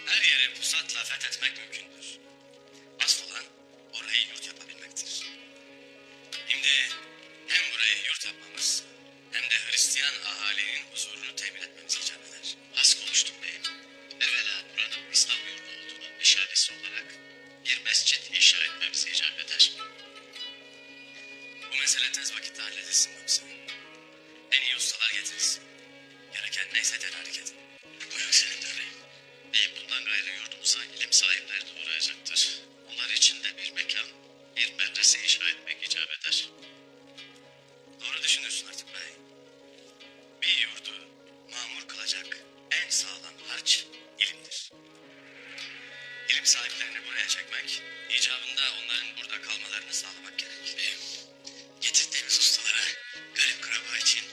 Her yeri pusatla fethetmek mümkündür. Asıl olan orayı yurt yapabilmektir. Şimdi hem burayı yurt yapmamız hem de Hristiyan ahalinin huzurunu temin etmemiz icap eder. Az konuştum beyim. Evvela buranın İslam yurdu olduğunun nişanesi olarak bir mescit inşa etmemiz icap eder. Bu mesele tez vakitte halledilsin komiserim. En iyi ustalar getirirsin. Gereken neyse tedarik edin. Buyur senindir beyim. Beyim bundan gayrı yurdumuza ilim sahipleri de uğrayacaktır. Onlar için de bir mekan, bir medrese inşa etmek icap eder. Doğru düşünürsün artık bey. Bir yurdu mamur kılacak en sağlam harç ilimdir. İlim sahiplerini buraya çekmek, icabında onların burada kalmalarını sağlamak gerek. Beyim, getirdiğimiz ustalara garip kuraba için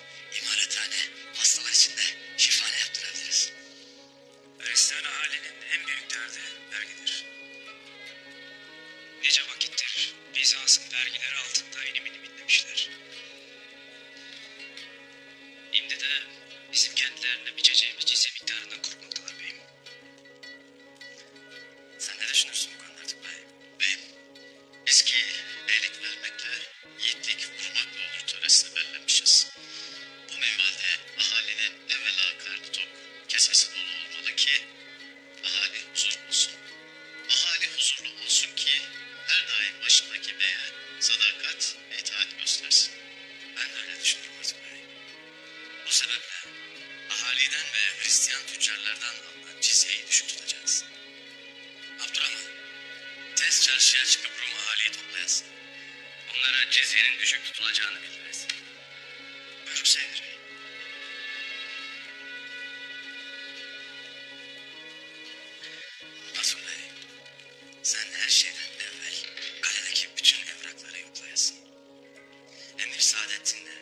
imarathane, hastalar için de şifane yaptırabiliriz. Hristiyan ahalinin en büyük derdi vergidir. Nice vakittir Bizans'ın vergileri altında inim inim inlemişler. Şimdi de bizim kendilerine biçeceğimiz cizye miktarından korkmaktalar beyim. Sen ne düşünürsün bu konuda artık bey? Beyim, eski beylik vermekle, yiğitlik vurmakla olur töresini belirlemişiz. Bu minvalde ahalinin evvela karnı tok, kesesi dolu olmalı ki ahali huzur bulsun. Ahali huzurlu olsun ki her daim başındaki beye sadakat ve itaat göstersin. Ben de öyle düşünüyorum artık bey. Bu sebeple ahaliden ve Hristiyan tüccarlardan alınan cizyeyi düşük tutacağız. Abdurrahman, tez çarşıya çıkıp Rum ahaliyi toplayasın. Onlara cizyenin düşük tutulacağını bildiresin. Buyurun Seyyid Bey. Artur Bey, sen her şeyden evvel kaledeki bütün evrakları yoklayasın. Emir Saadettin'le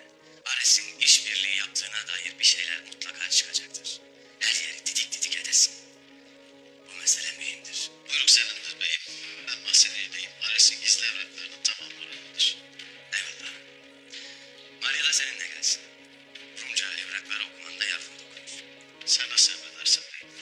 Ares'in işbirliği yaptığına dair bir şeyler mutlaka çıkacaktır. Her yeri didik didik edesin. Bu mesele mühimdir. Buyruk senindir beyim. Ben mahzenedeyim. Ares'in gizli evraklarının tamamı oradadır. Eyvallah. Maria da seninle gelsin. Rumca evrakları okumanda yardım dokunur. Sen nasıl emredersin beyim?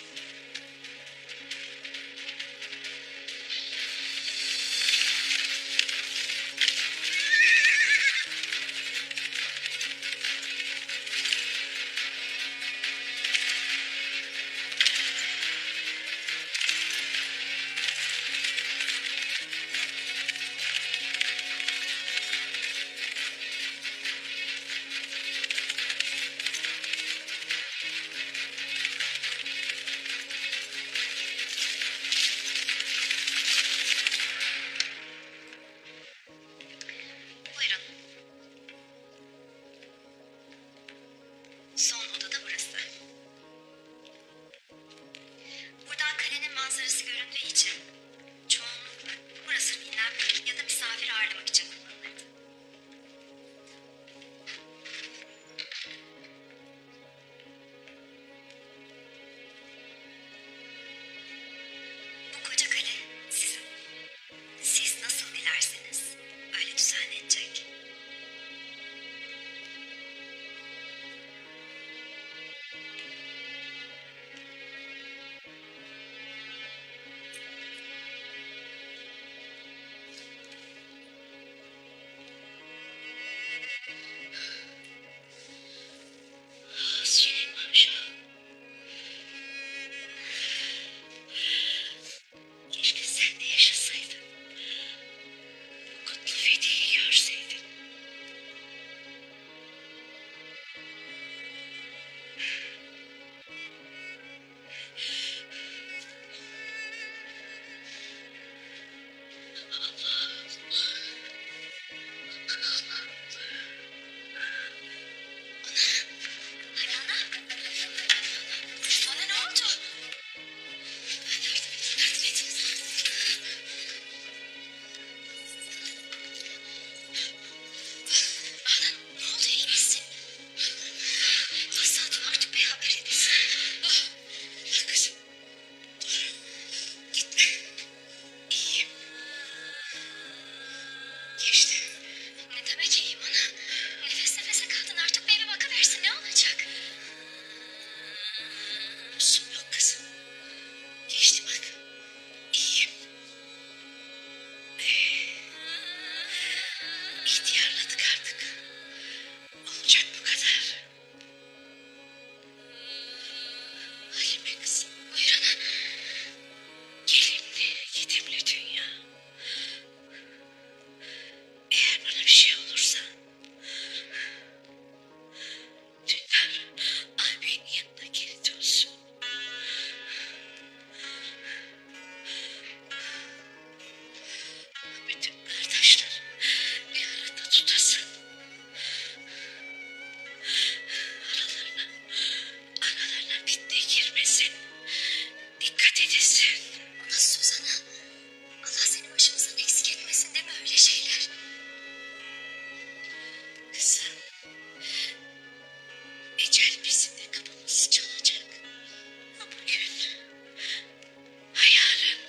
İhtiyarladık artık. Olacak bu kadar. Halime kızım, buyur ana. Gelimli, yetimli dünya. Eğer bana bir şey olursa... Dündar, abinin yanına geri dönsün. Bütün kardeşler bir arada tutasın. Aralarına fitne girmesin. Dikkat edesin. Nasıl söz ana? Allah seni başımızdan eksik etmesin, deme öyle şeyler. Kızım, ecel bizim de kapımızı çalacak. Ha bugün, ha yarın.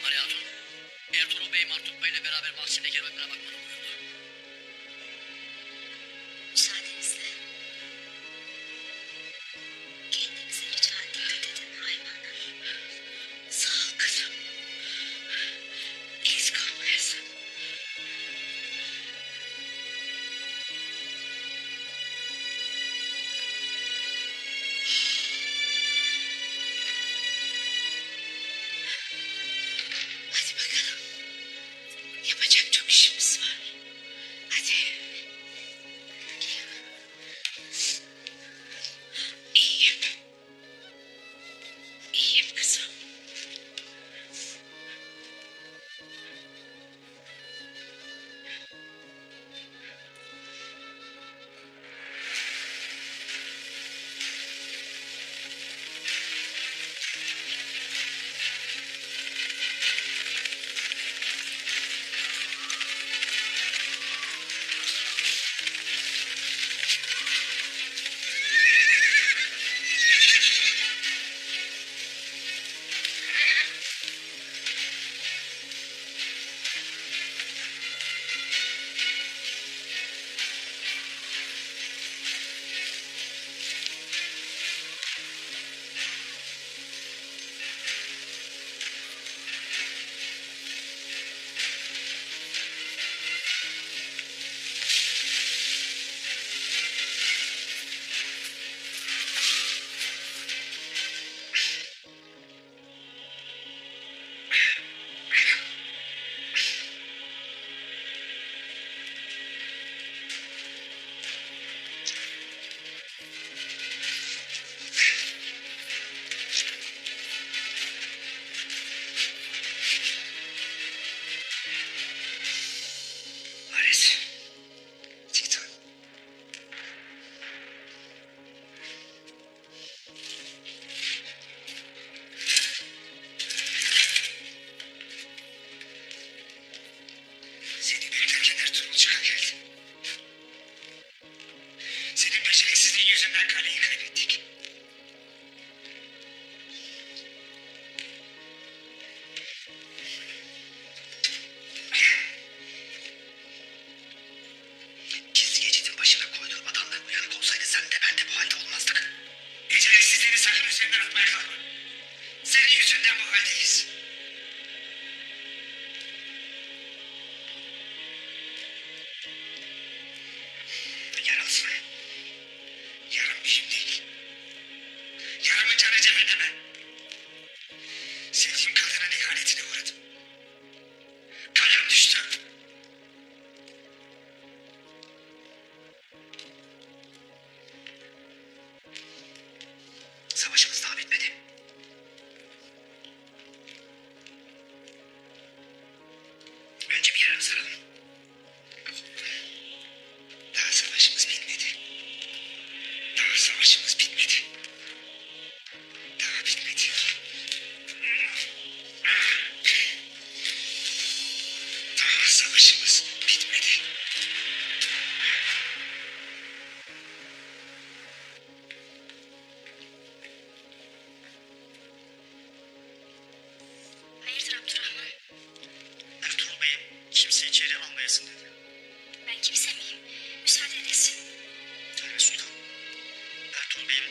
Ali Hatun, Ertuğrul Bey Martut Bey'le beraber mahzene gelmemene bakmanı buyurdu. Müsaadenizle. Kendinize lütfen dikkat edin hayvanlar. Sağ ol kızım. Eksik olmayasın. Hadi bakalım. Yapacak çok işimiz var. Hadi. İyiyim. İyiyim kızım. Haris. Titan. Seni beklerken Ertuğrul çıka geldi. Senin beceriksizliğin yüzünden kaleyi kaybettik. Gizli geçidin başına koyduğun adamlar uyanık olsaydı sen de ben de bu halde olmazdık. Beceriksizliğini sakın üzerinden atmaya kalkma. Senin yüzünden bu haldeyiz. Yaralısın. Yarım şimdi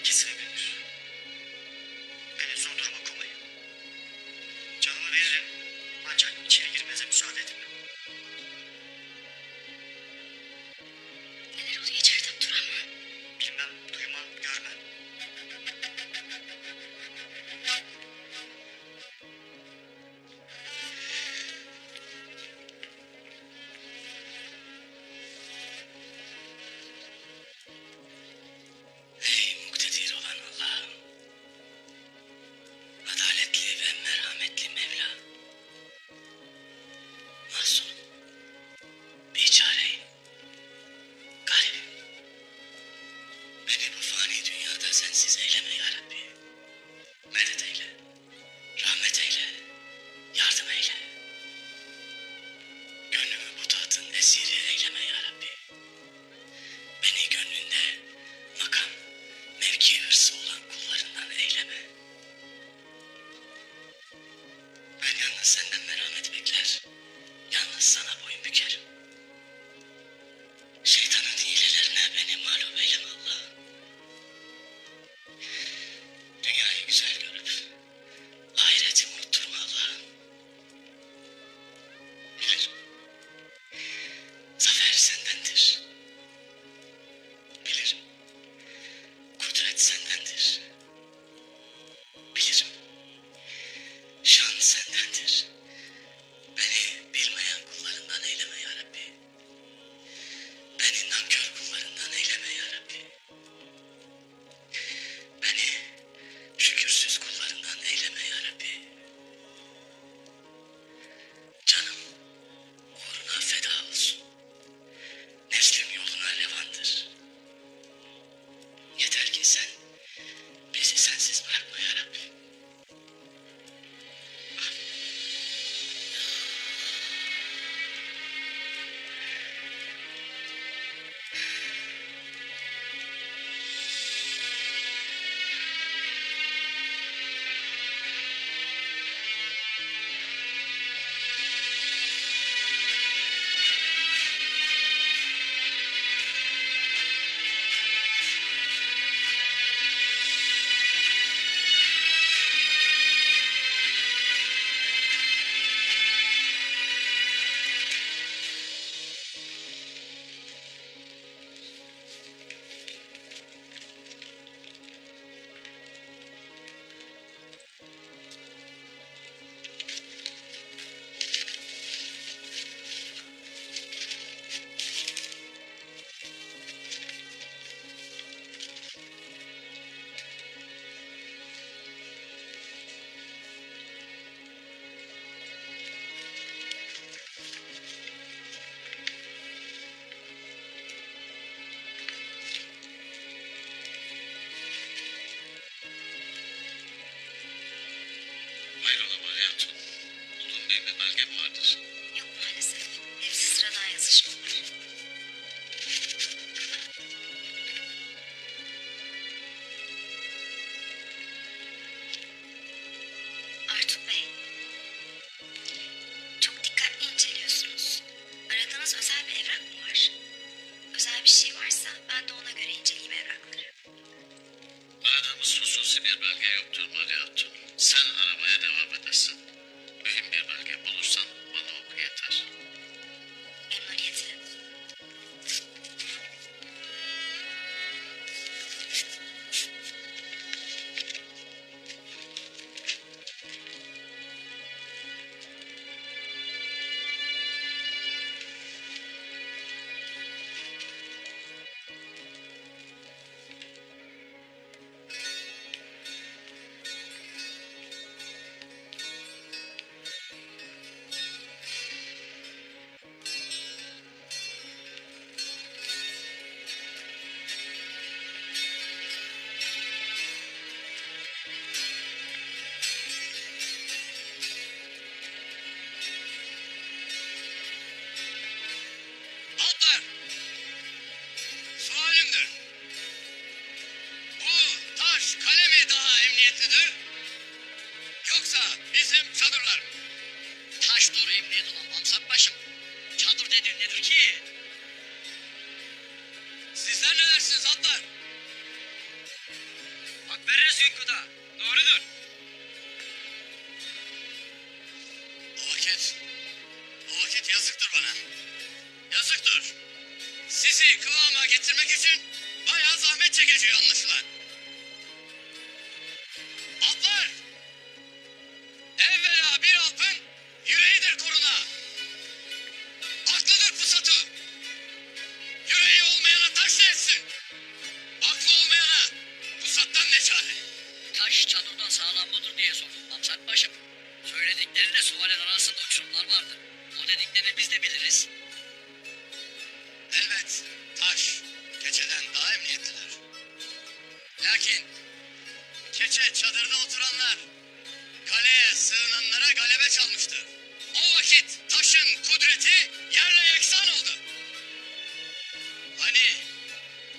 İkisini bilir. Beni zor duruma koymayın. Canımı veririm. Ancak içeri girmenize müsaade edin. Neler oluyor içeride Abdurrahman? Bilmem, duymam, görmem. Ey muktedir olan Allah'ım, adaletli ve merhametli Mevla, masum, biçareyim, garibim. Beni bu fani dünyada sensiz eyleme ya Rabbi. Medet eyle, rahmet eyle, yardım eyle. Gönlümü bu tahtın esiri eyleme ya Rabbi. Beni gönlünde makam, mevki hırsı olan kullarından eyleme. Ben yalnız senden merhamet bekler, yalnız sana boyun bükerim. Şeytanın hilelerine beni mağlup eyleme Allah'ım. Dünyayı güzel görüp ahireti unutturma Allah'ım. Bilirim, zafer sendendir. Bilirim, kudret sendendir. Bilirim, şan sendendir. Beni bilmeyen kullarından eyleme ya Rabbi. Beni nankör kullarından eyleme ya Rabbi. Beni şükürsüz kullarından eyleme ya Rabbi. Canım uğruna feda olsun. Nefsim yoluna revandır. Yeter ki sen bizi sensiz bırakma ya Rabbi. Hayrola Bari Hatun? Bulduğun bir belge vardır. Yok maalesef. Hepsi sıradan yazışmalar. Artuk Bey, çok dikkatli inceliyorsunuz. Aradığınız özel bir evrak mı var? Özel bir şey varsa ben de ona göre inceleyeyim evrakları. Aradığımız hususi bir belge yoktur Bari Hatun. Sen aramaya devam edersen, mühim bir belge bulursan bana oku yeter. Memnuniyetle. Altlar! Sualimdir. Bu taş kale mi daha emniyetlidir? Yoksa bizim çadırlar mı? Taş doğru emniyet olan Mansat başım. Çadır nedir ki? Sizler ne dersiniz atlar? Veririz hükmüda. Doğrudur. O vakit yazıktır bana. Yazıktır. Sizi kıvama getirmek için bayağı zahmet çekeceği anlaşılan. Atlar! Evvela bir alpın yüreğidir koruna. Aklıdır pusatı. Yüreği olmayana taş ne etsin? Aklı olmayana pusattan ne çare? Taş çadırdan sağlam mıdır diye sordum Mamsat Başım. Söylediklerine sualin arasında uçurumlar vardı. O dediklerini biz de biliriz. Elbet taş keçeden daha emniyetlidir. Lakin keçe çadırda oturanlar kaleye sığınanlara galebe çalmıştır. O vakit taşın kudreti yerle yeksan oldu. Hani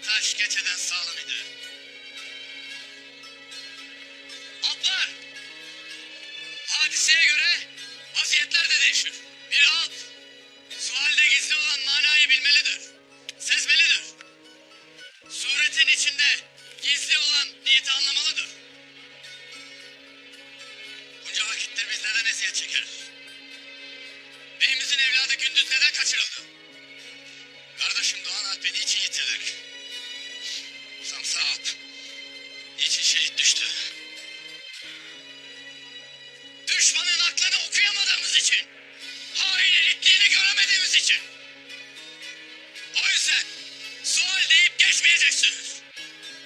taş keçeden sağlam idi. Atlar! Hadiseye göre vaziyetler de değişir. Bir alp sualde gizli olan manayı bilmelidir. Sezmelidir. Suretin içinde gizli olan niyeti anlamalıdır. Bunca vakittir biz neden eziyet çekeriz? Beyimizin evladı gündüz neden kaçırıldı? Kardeşim Doğan Alp'i niçin yitirdik? Samsa Alp niçin şehit düştü? Düşmanın aklını okuyamadığımız için, hainin itliğini göremediğimiz için. O yüzden sual deyip geçmeyeceksiniz.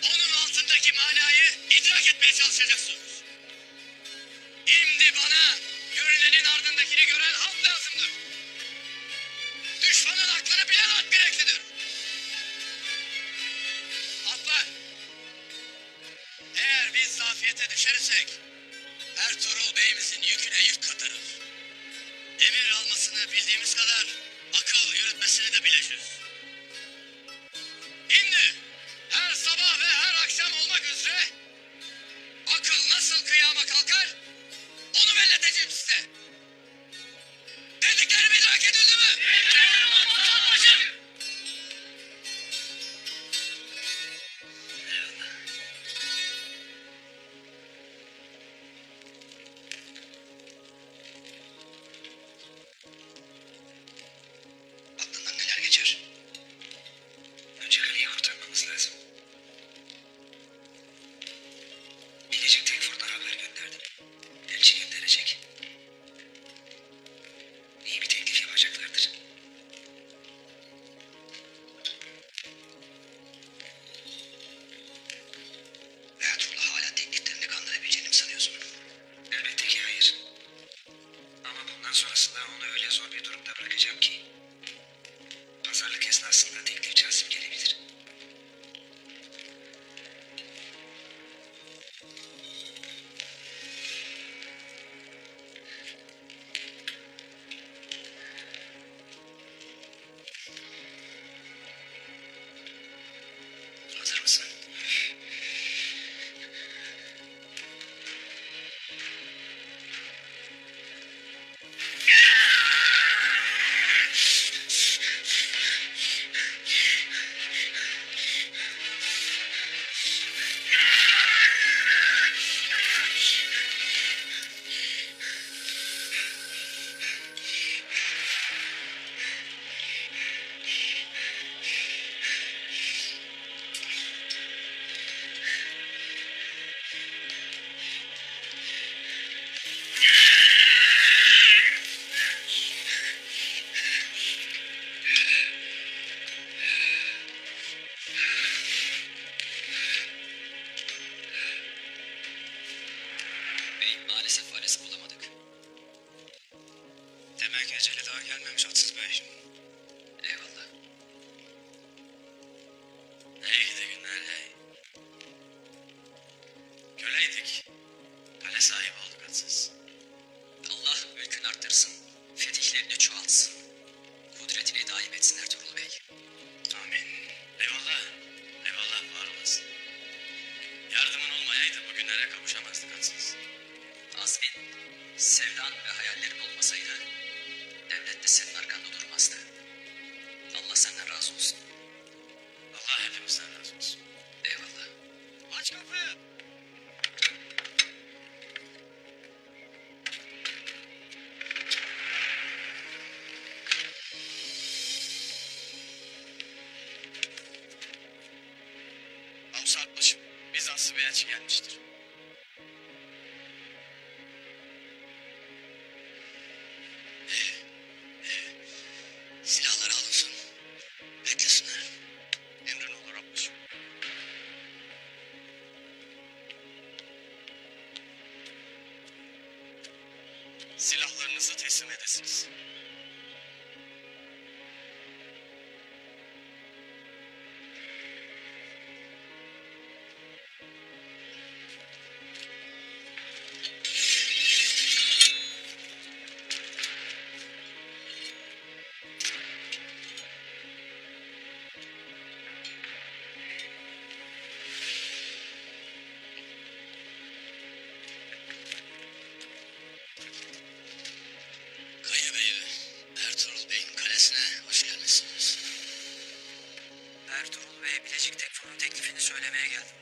Onun altındaki manayı idrak etmeye çalışacaksınız. Şimdi bana görünenin ardındakini gören halk lazımdır. Düşmanın aklını bilen halk gereklidir. Atlar, eğer biz zafiyete düşersek Ertuğrul Bey'imizin yüküne yük katarız. Emir almasını bildiğimiz kadar akıl yürütmesini de bileceğiz. Şimdi her sabah ve her akşam olmak üzere akıl nasıl kıyama kalkar onu belleteceğim size. Dediklerim idrak edildi mi? Aklından neler geçer? uluslararası bir elçi gelmiştir. Silahları alınsın. Beklesinler. Emrin olur Abbaşım. Silahlarınızı teslim edesiniz. Kaya Bey ve Ertuğrul Bey'in kalesine hoş gelmişsiniz. Ertuğrul Bey'e Bilecik Tekfur'un teklifini söylemeye geldim.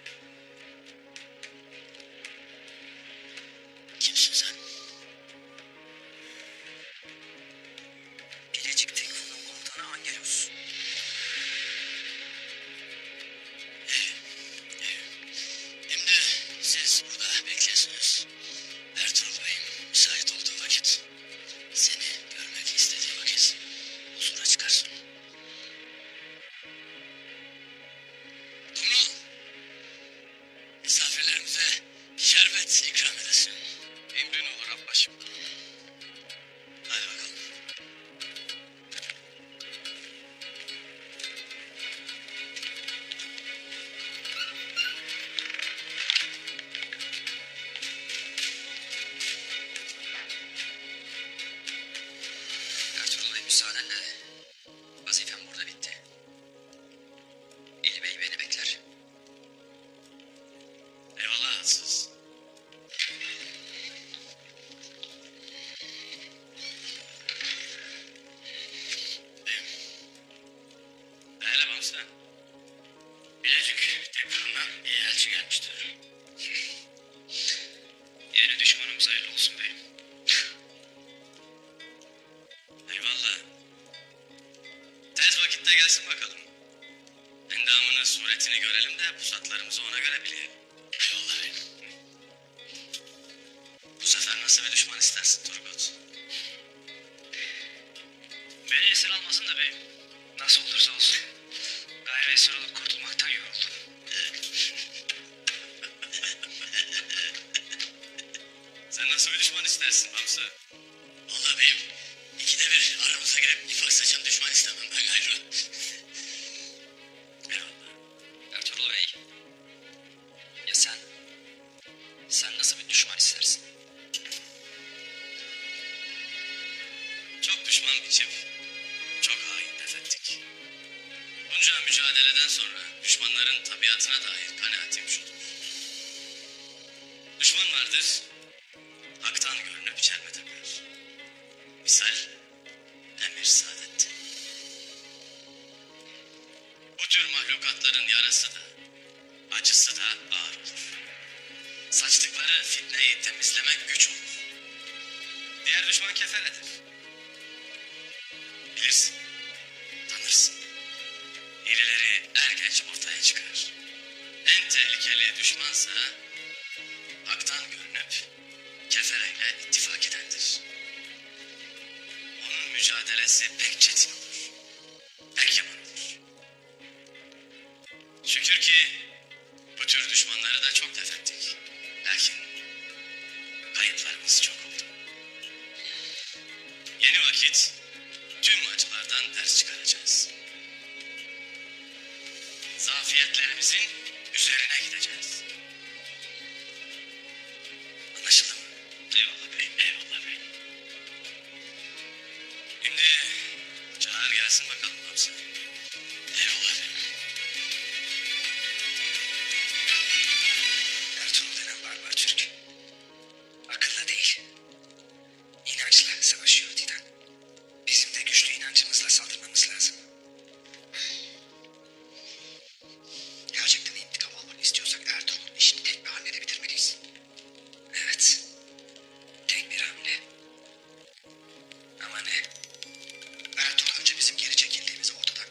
Kimsin sen? Bilecik Tekfur'un komutanı Angelos. Şimdi siz burada bekleyesiniz. Ertuğrul Bey'in müsait olduğu vakit, seni görmek istediği vakit huzura çıkarsın. Kumru, misafirlerimize şerbet ikram edesin. Emrin olur Abbaşım. Hadi bakalım. Ertuğrul Bey müsaadenle vazifem burada bitti. İli Bey beni bekler. Eyvallah Atsız. Hele Bamsa. Bilecik Tekfur'una bir elçi gelmiştir. Yeni düşmanımız hayırlı olsun beyim. Eyvallah. Tez vakitte gelsin bakalım. Endamını, suretini görelim de pusatlarımızı ona göre bilelim. Eyvallah beyim. Bu sefer nasıl bir düşman istersin Turgut? Beni esir almasın da beyim. Nasıl olursa olsun. Gayrı esir olup kurtulmaktan yoruldum. Sen nasıl bir düşman istersin Bamsa? Vallahi beyim, ikide bir aramıza girip nifak saçan düşman istemem ben gayrı. Eyvallah. Ertuğrul Bey. Ya sen? Sen nasıl bir düşman istersin? Çok düşman biçip, çok hain tefettik. Bunca mücadeleden sonra düşmanların tabiatına dair kanaatim şudur. Düşman vardır, haktan görünüp çelme takar. Misal, Emir Saadettin. Bu tür mahlukatların yarası da, acısı da ağır olur. Saçtıkları fitneyi temizlemek güç olur. Diğer düşman keferedir. Bilirsin, tanırsın. İrileri er geç ortaya çıkar. En tehlikeli düşmansa haktan görünüp kefereyle ittifak edendir. Onun mücadelesi pek çetin olur. Pek yaman olur. Şükür ki bu tür düşmanları da çok def ettik. Lakin kayıplarımız çok oldu. Yeni vakit tüm acılardan ders çıkaracağız. Zafiyetlerimizin üzerine gideceğiz. Anlaşıldı mı? Eyvallah beyim, eyvallah beyim. Şimdi çağır gelsin bakalım Hamza. Eyvallah beyim. Ertuğrul denen barbar Türk. Akıllı değil. İnançla savaşıyor Didan. Bizim de güçlü inancımızla saldırmamız lazım. Gerçekten intikam almak istiyorsak Ertuğrul'un işini tek bir hamlede bitirmeliyiz. Evet. Tek bir hamle. Ama ne? Ertuğrul önce bizim geri çekildiğimizi ortadan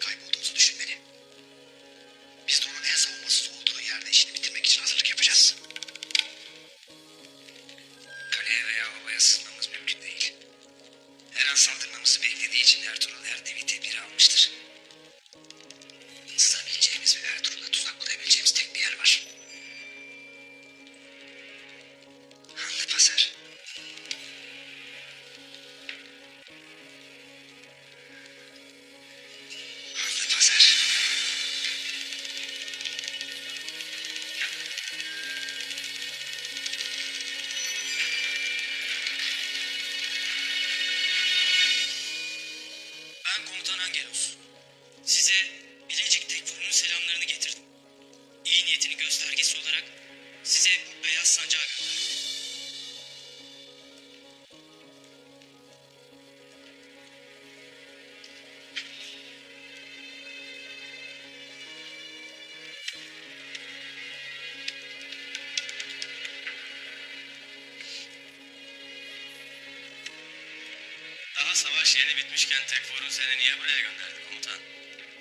savaş yeni bitmişken Tekfur'un seni niye buraya gönderdi komutan?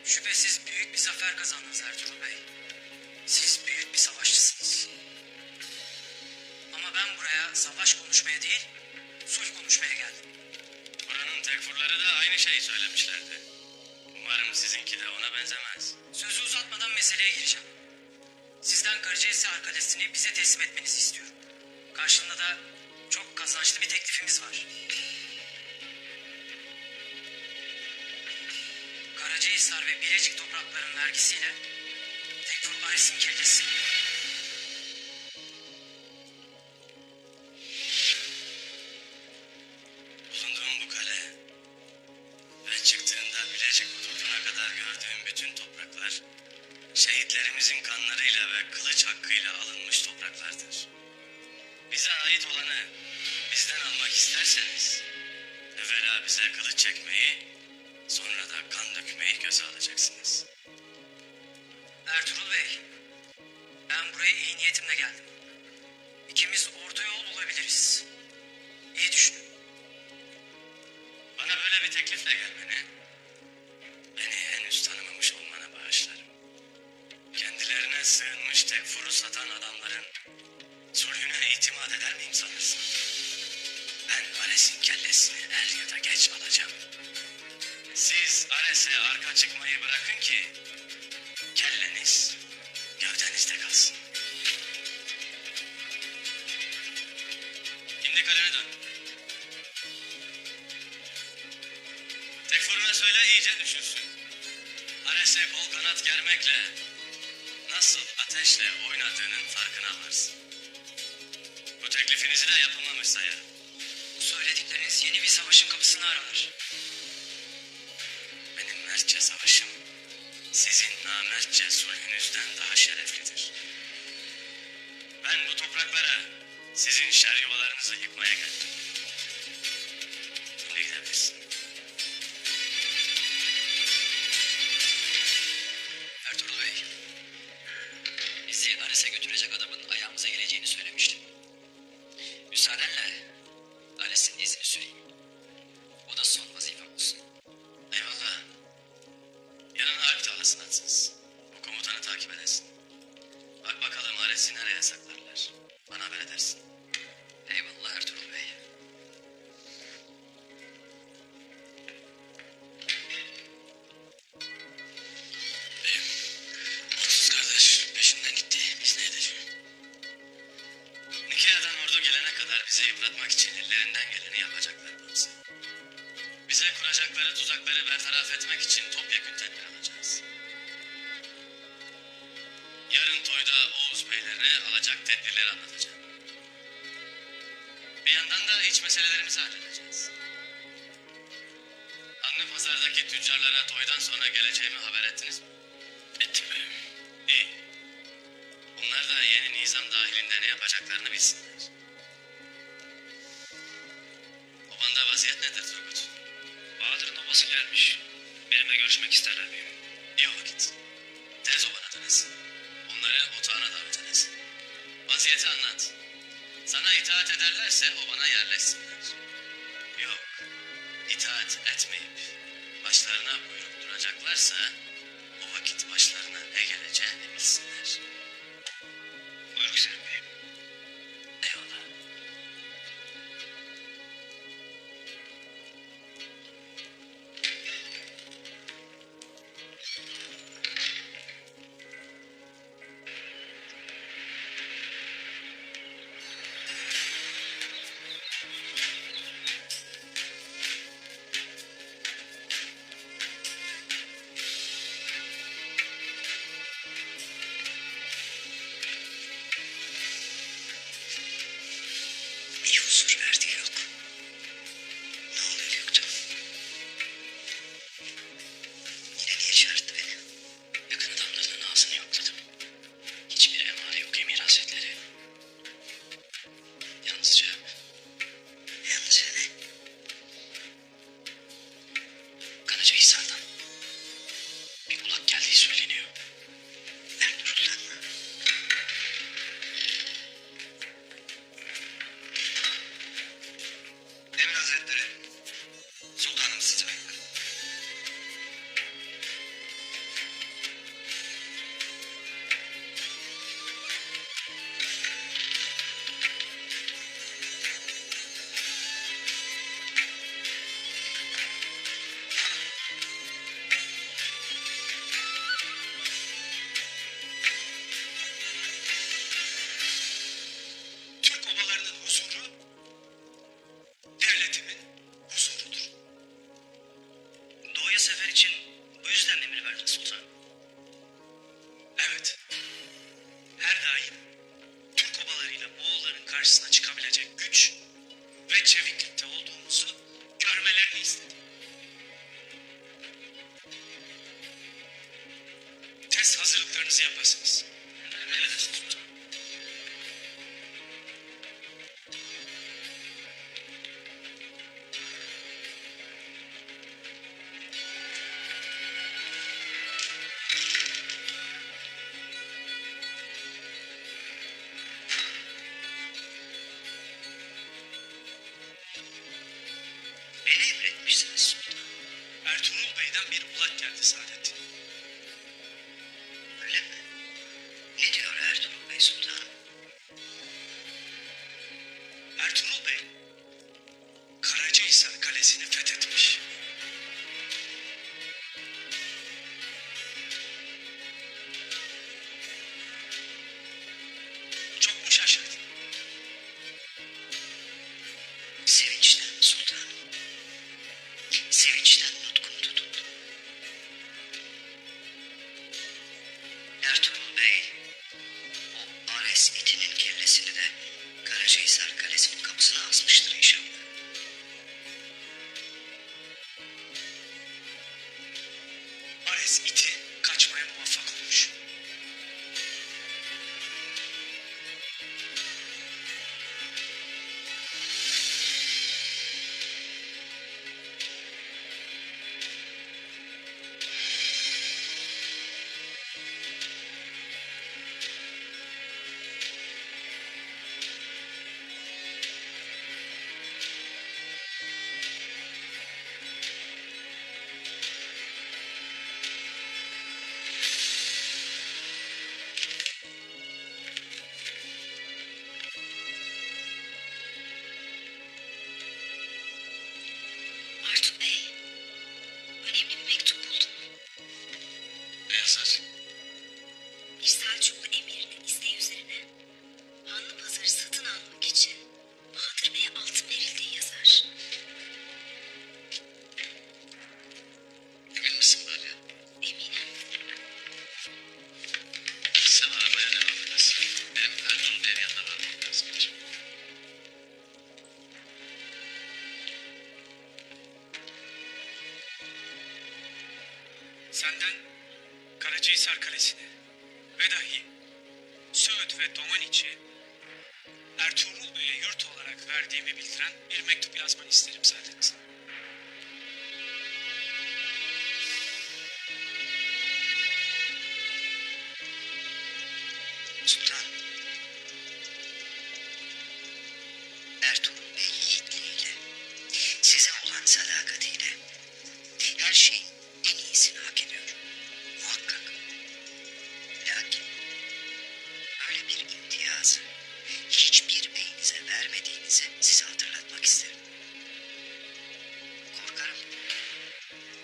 Şüphesiz büyük bir zafer kazandınız Ertuğrul Bey. Siz büyük bir savaşçısınız. Ama ben buraya savaş konuşmaya değil, sulh konuşmaya geldim. Buranın Tekfurları da aynı şeyi söylemişlerdi. Umarım sizinki de ona benzemez. Sözü uzatmadan meseleye gireceğim. Sizden Karacahisar Kalesi'ni bize teslim etmenizi istiyorum. Karşılığında da çok kazançlı bir teklifimiz var. Karacahisar ve Bilecik topraklarının vergisiyle Tekfur Ares'in kellesi. Bulunduğum bu kale ve çıktığında Bilecik hududuna kadar gördüğüm bütün topraklar şehitlerimizin kanlarıyla ve kılıç hakkıyla alınmış topraklardır. Bize ait olanı bizden almak isterseniz evvela bize kılıç çekmeyi, sonra da kan dökmeyi göze alacaksınız. Ertuğrul Bey, ben buraya iyi niyetimle geldim. İkimiz orta yol bulabiliriz. İyi düşünün. Bana böyle bir teklifle gelmeni, beni henüz tanımamış olmana bağışlarım. Kendilerine sığınmış Tekfur'u satan adamların sulhüne itimat eder miyim sanırsın? Ben Ares'in kellesini er ya da geç alacağım. Siz Ares'e arka çıkmayı bırakın ki kelleniz gövdenizde kalsın. Şimdi kalene dön. Tekfur'una söyle iyice düşünsün. Ares'e kol kanat germekle nasıl ateşle oynadığının farkına varsın. Bu teklifinizi de yapılmamış sayarım. Bu söyledikleriniz yeni bir savaşın kapısını aralar. Benim mertçe savaşım sizin namertçe sulhünüzden daha şereflidir. Ben bu topraklara sizin şer yuvalarınızı yıkmaya geldim. Şimdi gidebilirsin. Ertuğrul Bey, bizi Ares'e götürecek adamın ayağımıza geleceğini söylemiştim. Müsaadenle Ares'in izini süreyim. O da son vazifem olsun. Eyvallah. Yanına Alp Dağlası'nı atsınız. Bu komutanı takip edesin. Bak bakalım Ares'i nereye saklarlar. Bana haber edersin. Eyvallah Ertuğrul Bey. Mutsuz kardeş peşinden gitti. Biz ne edeceğiz? Nikea'dan ordu gelene kadar bizi yıpratmak için ellerinden geleni yapacaklar Bamsı. Bize kuracakları tuzakları bertaraf etmek için topyekün tedbir alacağız. Yarın toyda Oğuz beylerine alacak tedbirleri anlatacağım. Bir yandan da iç meselelerimizi halledeceğiz. Anne pazardaki tüccarlara toydan sonra geleceğimi haber ettiniz mi? Ettim beyim. İyi. Bunlar da yeni nizam dahilinde ne yapacaklarını bilsinler. Obanda vaziyet nedir Turgut? Bahadır'ın obası gelmiş. Benimle görüşmek isterler miyim? İyi vakit. Tez obana dönesin. Onları otağına davet edesin. Vaziyeti anlat. Sana itaat ederlerse obana yerleşsinler. Yok. İtaat etmeyip başlarına buyruk duracaklarsa o vakit başlarına ne geleceğini bilsinler. Buyurun Selim Bey. Eyvallah. karşısına çıkabilecek güç ve çeviklikte olduğumuzu görmelerini istedim. Test hazırlıklarınızı yapasınız. Emredersiniz sultanım. Beni emretmişsiniz sultanım. Ertuğrul Bey'den bir ulak geldi Saadettin. Öyle mi? Ne diyor Ertuğrul Bey sultanım? Ertuğrul Bey, Karacahisar Kalesi'ni fethetmiş. Çok mu şaşırdın? Sevinçten mi sultanım? Sevinçten nutkum tutuldu. Ertuğrul Bey, o Ares itinin kellesini de Karacahisar Kalesi'nin kapısına asmıştır inşallah. Ares iti kaçmaya muvaffak olmuş. Artuk Bey, önemli bir mektup buldum. Ne yazar? Bir Selçuklu emirinin isteği üzerine Hanlı Pazarı satın almak için Bahadır Bey'e altın verildiği yazar. Emin misin Balya? Eminim. Sen aramaya devam edersin. Benim Ertuğrul Bey'in yanına varmam lazım. Senden Karacahisar Kalesi'ne ve dahi Söğüt ve Domaniç'i Ertuğrul Bey'e yurt olarak verdiğimi bildiren bir mektup yazmanı isterim Saadettin. Sultanım, Ertuğrul Bey yiğitliğiyle, size olan sadakatiyle her şeyin en iyisini hak ediyor. Muhakkak. Lakin böyle bir imtiyazı hiçbir beyinize vermediğinizi size hatırlatmak isterim. Korkarım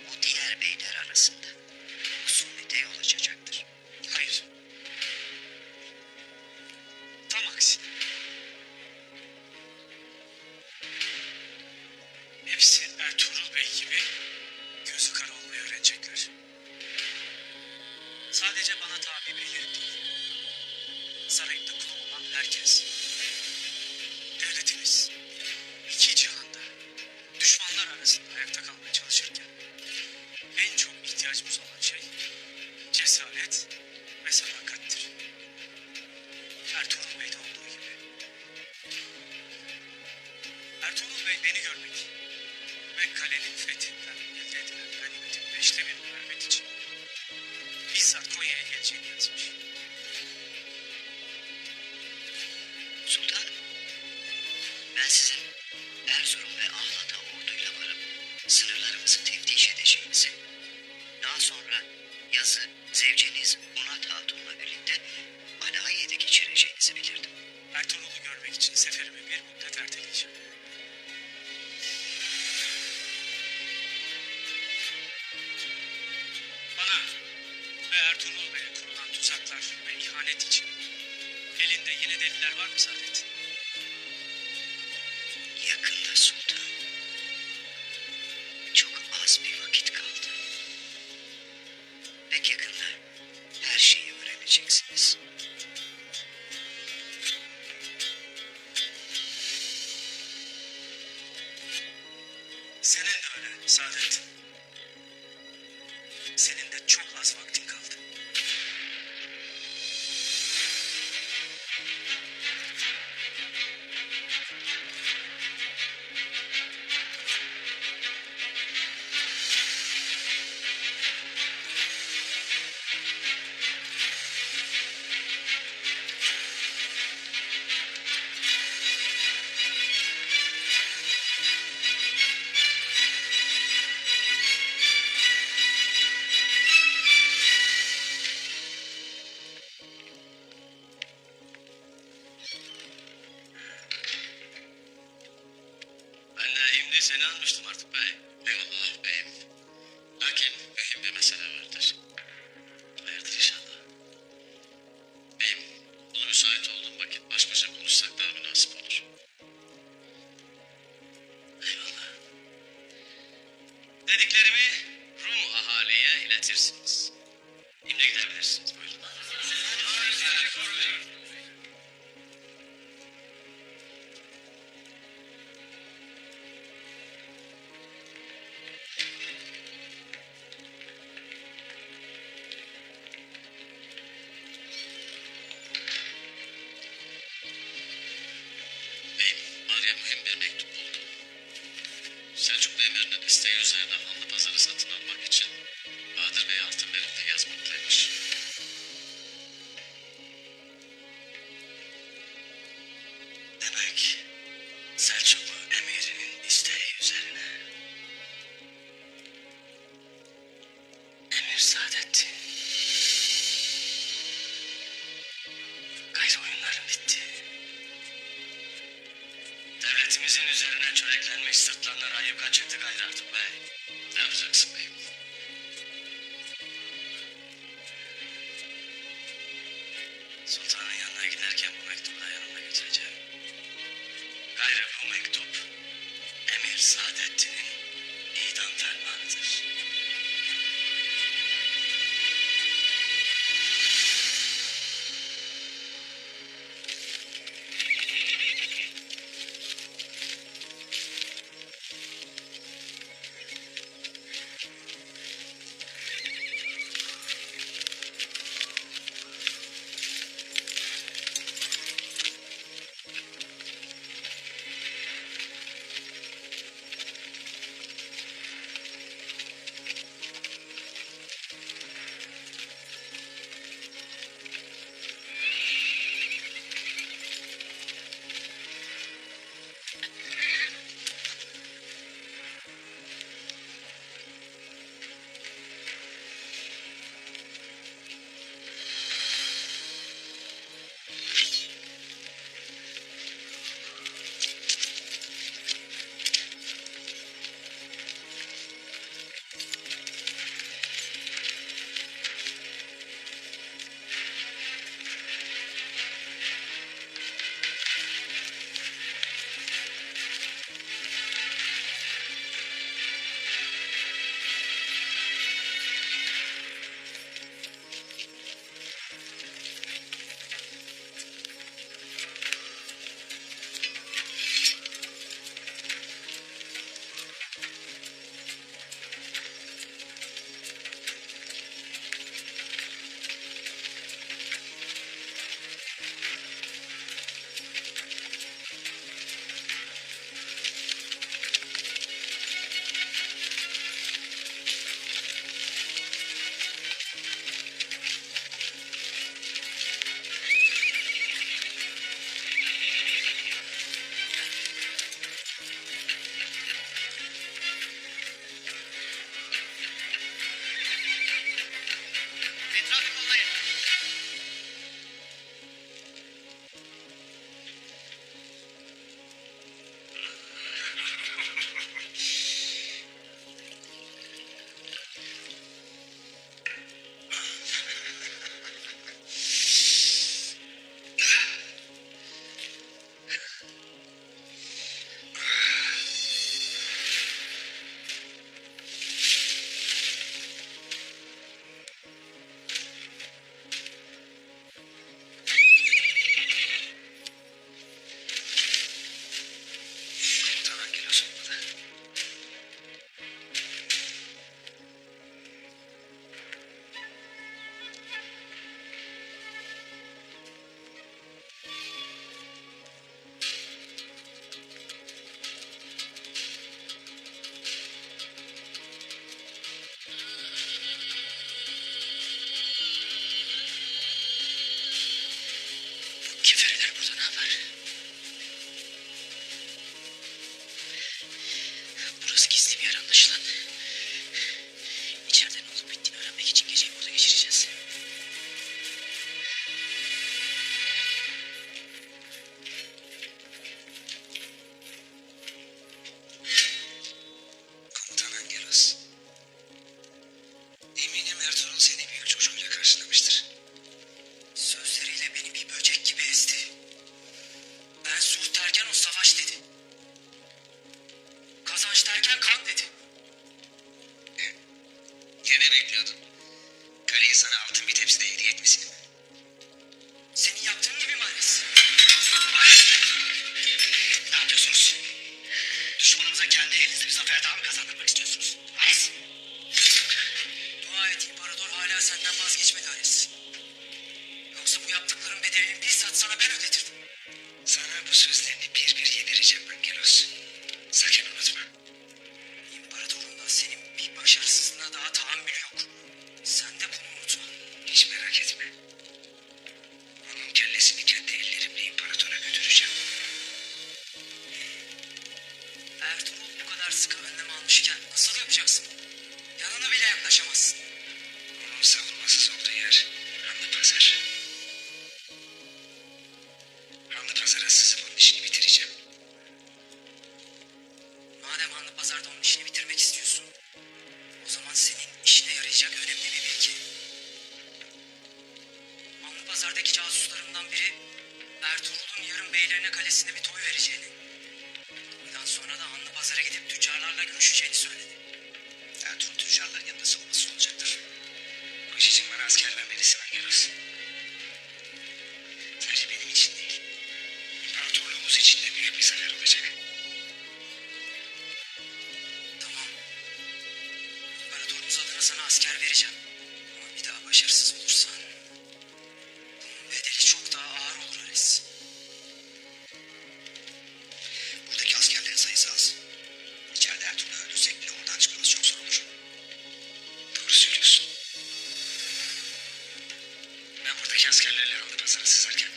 bu diğer beyler arasında husumete yol açacaktır. Hayır. Tam aksine. Hepsi Ertuğrul Bey gibi gözü kara olmayı öğrenecekler. Sadece bana tabi beylerim değil. Sarayımda kulum olan herkes. Devletimiz iki cihanda düşmanlar arasında ayakta kalmaya çalışırken en çok ihtiyacımız olan şey cesaret ve sadakattir. Ertuğrul Bey'de olduğu gibi. Ertuğrul Bey beni görmek ve kalenin fethinden elde edilen ganimetin 1/5'ini vermek için bizzat Konya'ya geleceğini yazmış. Sultanım, ben sizin Erzurum ve Ahlat'a orduyla varıp sınırlarımızı teftiş edeceğinizi, daha sonra yazı zevceniz Murat Hatun'la birlikte Alahiye'de geçireceğinizi bilirdim. Ertuğrul'u görmek için seferimi bir müddet erteleyeceğim. Bana ve Ertuğrul Bey'e kurulan tuzaklar ve ihanet için elinde yeni deliller var mı Saadettin? Yakında sultan. Çok az bir vakit kaldı. Pek yakında her şeyi öğreneceksiniz. seni almıştım artık bey. Eyvallah beyim. Lakin mühim bir mesele vardır. Hayırdır inşallah. Beyim, bunu müsait olduğum vakit baş başa konuşsak daha münasip olur. Eyvallah. Dediklerimi Rum ahaliye iletirsiniz. Şimdi gidebilirsiniz. Buyurun. Beyim, Maria mühim bir mektup buldu. Selçuklu emirinin isteği üzerine Hanlı Pazarı satın almak için Bahadır Bey'e altın verildiği yazmaktaymış. Demek Selçuklu emirinin isteği üzerine Emir Saadettin. Gayrı oyunların bitti. Devletimizin üzerine çöreklenmiş sırtlanlar ayyuka çıktı gayrı artık bey. Ne yapacaksın beyim? Sultanın yanına giderken bu mektubu da yanımda götüreceğim. Gayrı bu mektup Emir Saadettin'in idam fermanıdır. fiyat sana ben ödetirdim. Sana bu sözlerini bir bir yedireceğim Angelos. Sakın unutma. İmparatorluğunda senin bir başarısızlığına daha tahammülü yok. Sen de bunu unutma. Hiç merak etme. Onun kellesini kendi ellerimle imparatora götüreceğim. Ertuğrul bu kadar sıkı önlem almışken nasıl yapacaksın? Yanına bile yaklaşamazsın. Onun savunmasız olduğu yer Hanlı Pazar. Hanlı Pazar'a sızıp onun işini bitireceğim. Madem Hanlı Pazar'da onun işini bitirmek istiyorsun, o zaman senin işine yarayacak önemli bir bilgi. Hanlı Pazar'daki casuslarımdan biri Ertuğrul'un yarın beylerine kalesinde bir toy vereceğini, bundan sonra da Hanlı Pazar'a gidip tüccarlarla görüşeceğini söyledi. Ertuğrul tüccarların yanında savunması olacaktır. Bu iş için bana askerler verirsin Angelos. Sadece benim için değil. İmparatorluğumuz için de büyük bir zafer olacak. Tamam. İmparatorumuz adına sana asker vereceğim. Ama bir daha başarısız olursan bunun bedeli çok daha ağır olur Ares. Buradaki askerlerin sayısı az. İçeride Ertuğrul'u öldürsek bile oradan çıkmamız çok zor olur. Doğru söylüyorsun. Ben buradaki askerlerle Hanlı Pazar'a sızarken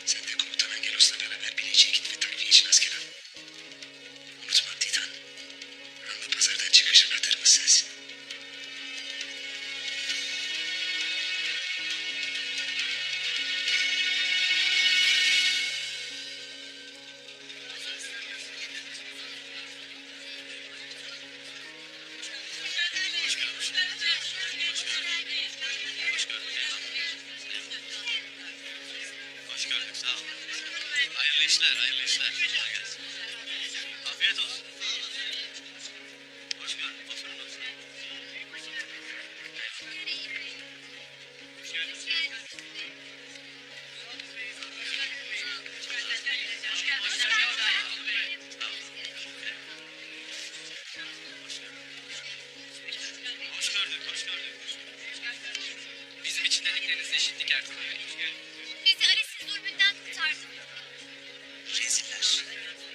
sen de komutan Angelos'la beraber Bilecik'e git ve takviye için asker al. Unutma Titan. Hanlı Pazar'dan çıkış anahtarımız sensin. Hoş gördük, sağ ol. Hayırlı işler, hayırlı işler. Kolay gelsin. Afiyet olsun. Hoş gördük, oturun oturun. Hoş gördük, hoş gördük. Bizim için dediklerinizi işittik Ertuğrul Bey. Bizi Ares'in zulmünden kurtardın. Reziller.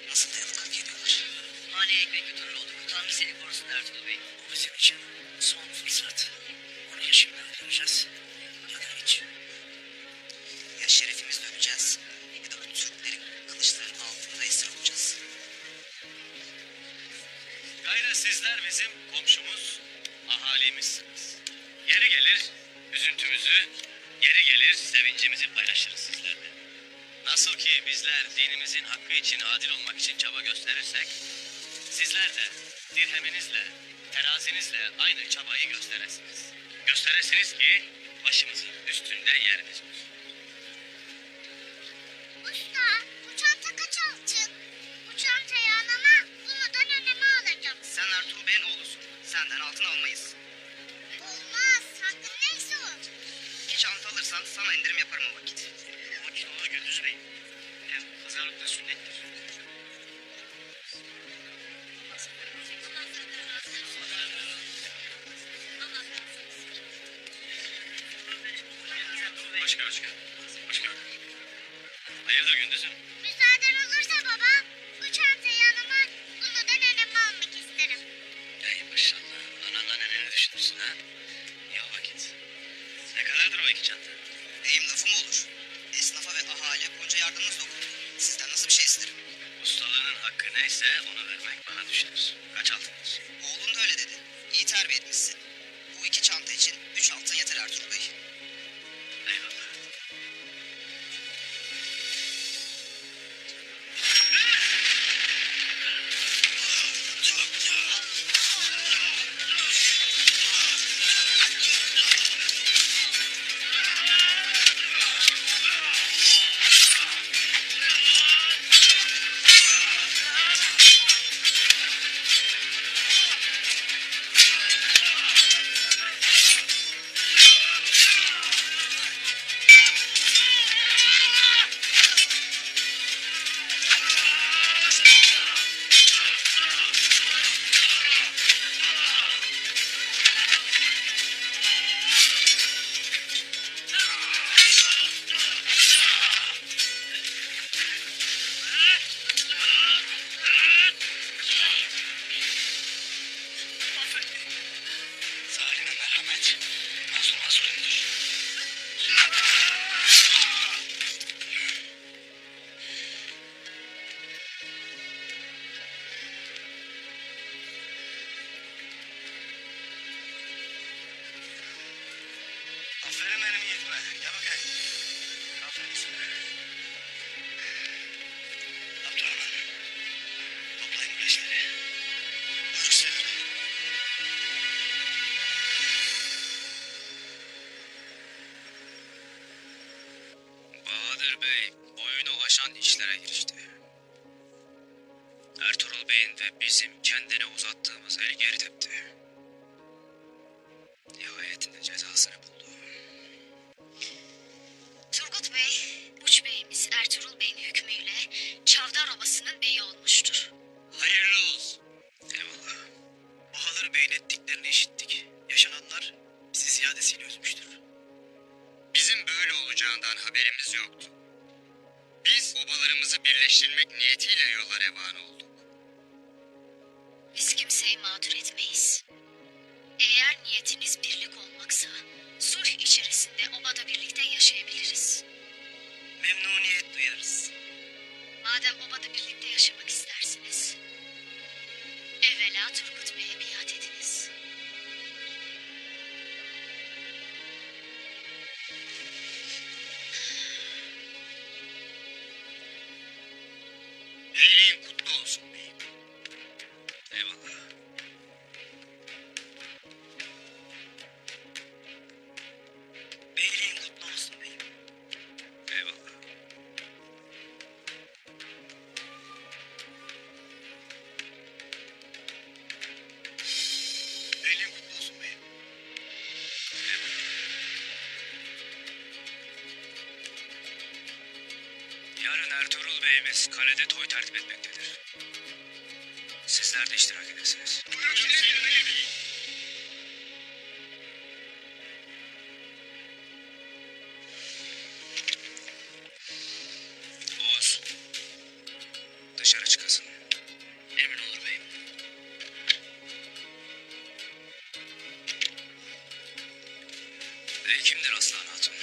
Nasıl dayanıklık ediyorlar? Haneye ekmek götürür olduk. Tanrı seni korusun Ertuğrul Bey. Bu bizim için son fırsat. Onu ya şimdi öldüreceğiz ya da hiç. Ya şerefimizle öleceğiz ya da bu Türklerin kılıçlarının altında esir olacağız. Gayrı sizler bizim komşumuz, ahalimizsiniz. Yeri gelir üzüntümüzü, yeri gelir sevincimizi paylaşırız sizlerle. Nasıl ki bizler dinimizin hakkı için, adil olmak için çaba gösterirsek, sizler de dirheminizle, terazinizle aynı çabayı gösteresiniz. Gösteresiniz ki başımızın üstünde yeriniz olsun. Usta, bu çanta kaç altın? Bu çantayı anama, bunu da neneme alacağım. Sen Ertuğrul Bey'in oğlusun. Senden altın almayız. Olmaz, hakkın neyse o. İki çanta alırsan sana indirim yaparım o vakit. Vakit olur Gündüz Bey. Hem pazarlıkta sünnettir. Hoş geldin. Hoş geldin. Hayırdır Gündüz'üm? Müsaaden olursa baba, bu çantayı anama, bunu da neneme almak isterim. Ey maşallah. Ananla neneni düşünürsün ha? İyi o vakit. Ne kadardır o iki çanta? Beyim lafı mı olur? Esnafa ve ahaliye bunca yardımınız dokundu. Sizden nasıl bir şey isterim? Ustalığının hakkı neyse onu vermek bana düşer. Kaç altındır? Oğlun da öyle dedi. İyi terbiye etmişsin. Bu iki çanta için 3 altın yeter Ertuğrul Bey. Eyvallah. Bahadır Bey boyunu aşan işlere girişti. Ertuğrul Bey'in ve bizim kendine uzattığımız el geri tepti. Nihayetinde cezasını buldu. Turgut Bey, Uç Bey'imiz Ertuğrul Bey'in hükmüyle Çavdar Obası'nın beyi olmuştur. Hayırlı olsun. Eyvallah. Bahadır Bey'in ettiklerini işittik. Yaşananlar bizi ziyadesiyle üzmüştür. Bizim böyle olacağından haberimiz yoktu. Biz obalarımızı birleştirmek niyetiyle yola revan olduk. Biz kimseyi mağdur etmeyiz. Eğer niyetiniz birlik olmaksa, sulh içerisinde obada birlikte yaşayabiliriz. Memnuniyet duyarız. Madem obada birlikte yaşamak istersiniz, evvela Turgut Bey'e biat ediniz. Beyliğin kutlu olsun beyim. Eyvallah. Beyliğin kutlu olsun beyim. Eyvallah. Beyliğin kutlu olsun beyim. Yarın Ertuğrul Bey'imiz kalede toy tertip etmektedir. Sizler de iştirak edesiniz. Oğuz, dışarı çıkasın. Emin olur beyim. Bey kimdir Aslan Hatun?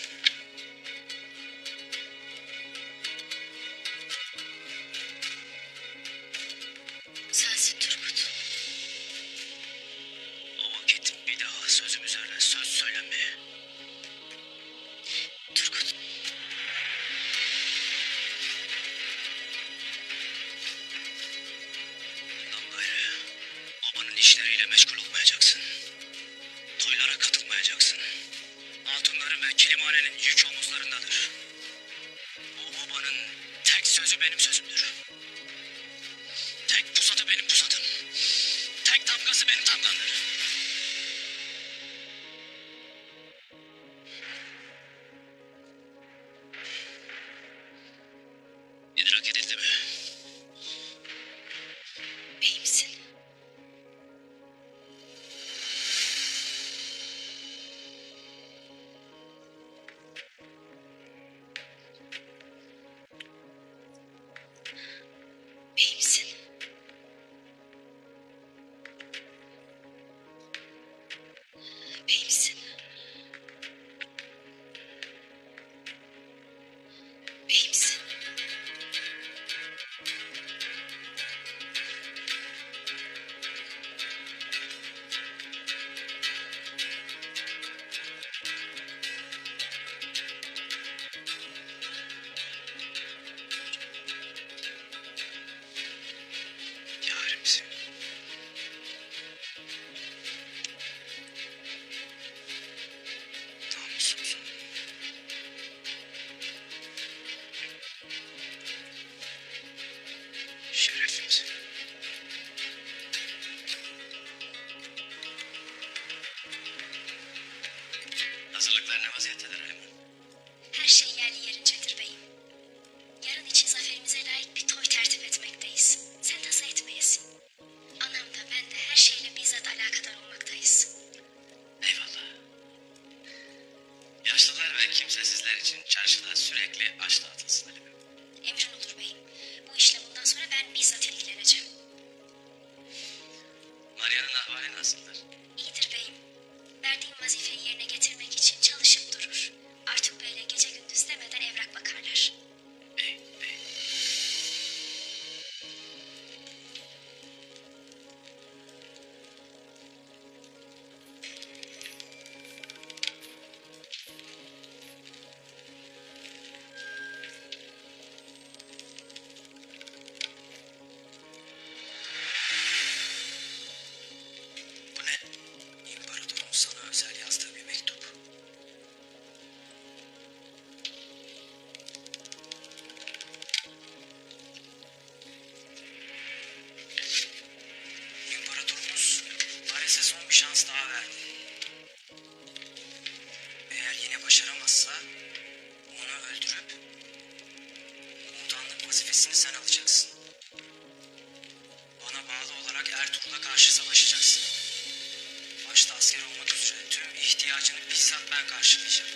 Sensin Turgut. O vakit bir daha sözüm üzerine söz söylemeye. Turgut. Bundan gayrı obanın işleriyle meşgul olmayacaksın. Toylara katılmayacaksın. Hatunların ve Kilimhane'nin yük omuzlarındadır. Bu obanın tek sözü benim sözümdür. Tek pusatı benim pusatım. Tek damgası benim damgamdır. İdrak edildi mi? Beyimsin. Beyimsin. Beyimsin. Beyimsin. Yarimsin. Namusumsun. vazifesini sen alacaksın. Bana bağlı olarak Ertuğrul'a karşı savaşacaksın. Başta asker olmak üzere tüm ihtiyacını bizzat ben karşılayacağım.